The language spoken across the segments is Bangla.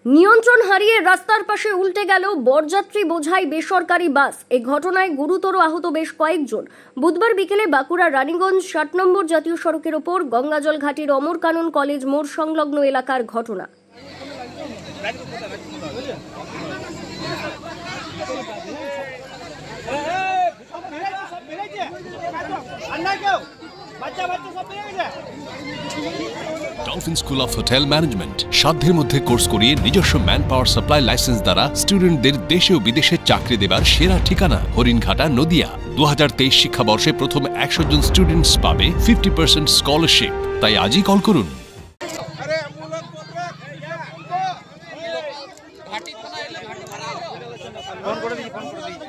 নিয়ন্ত্রণ হারিয়ে রাস্তার পাশে উল্টে গেল বরযাত্রী বোঝাই বেসরকারি বাস। এই ঘটনায় গুরুতর আহত বেশ কয়েকজন। বুধবার বিকেলে বাঁকুড়া রানীগঞ্জ ৬০ নম্বর জাতীয় সড়কের ওপর গঙ্গাজল ঘাটির অমরকানন কলেজ মোড় সংলগ্ন এলাকার ঘটনা। Dolphin school of hotel management সাধ্যের মধ্যে কোর্স করিয়ে নিজস্ব ম্যান পাওয়ার সাপ্লাই লাইসেন্স দ্বারা স্টুডেন্টদের দেশে ও বিদেশে চাকরি দেবার সেরা ঠিকানা হরিণঘাটা নদিয়া। 2023 শিক্ষাবর্ষে প্রথম 100 জন স্টুডেন্টস পাবে 50% স্কলারশিপ। তাই আজই কল করুন।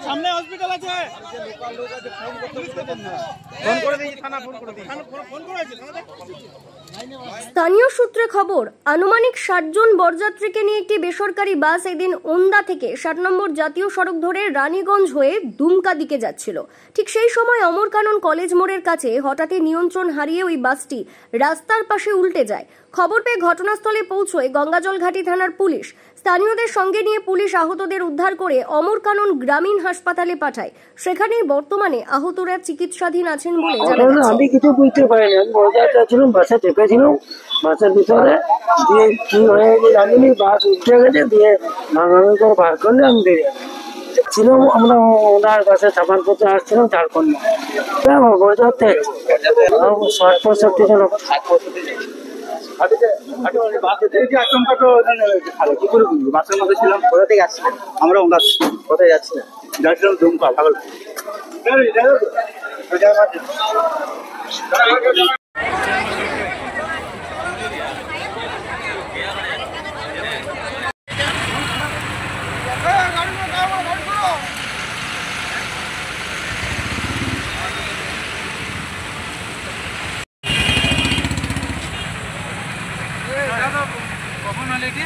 সামনে হসপিটাল আছে, স্থানীয় সূত্রে খবর, আনুমানিক 60 জন বরযাত্রীকে নিয়ে একটি বেসরকারি বাস এদিন ওন্দা থেকে 60 নম্বর জাতীয় সড়ক ধরে রানীগঞ্জ হয়ে দুমকা দিকে যাচ্ছিল। ঠিক সেই সময় অমরকানন কলেজ মোড়ের কাছে হঠাৎই নিয়ন্ত্রণ হারিয়ে ওই বাসটি রাস্তার পাশে উল্টে যায়। খবর পেয়ে ঘটনাস্থলে পৌঁছয় গঙ্গাজল ঘাটি থানার পুলিশ। স্থানীয়দের সঙ্গে নিয়ে পুলিশ আহতদের উদ্ধার করে অমরকানন গ্রামীণ হাসপাতালে পাঠায়। সেখানেই বর্তমানে আহতরা চিকিৎসাধীন আছেন বলে জানা গেছে। আমি কিছু বুঝতে পারিনি, আমি বরযাত্রী ছিলাম, বাসে চেপেছিলাম, বাসের ভিতরে দিয়ে কি হয়েছে জানিনি, বাস উঠে গেছে, দিয়ে ভাঙাভাঙি করে বার করলে আমি বেরিয়ে ছিলাম। আমরা ওনার বাসে সামান করতে আসছিলাম ঝাড়খণ্ড। বরযাত্রী 60-65 জন। বাসের মধ্যে ছিলাম। কোথা থেকে আসছিলেন? আমরা ওনার কোথায় যাচ্ছিলাম? যাচ্ছিলাম দুমকা ভাগল। কখন হলে এটা?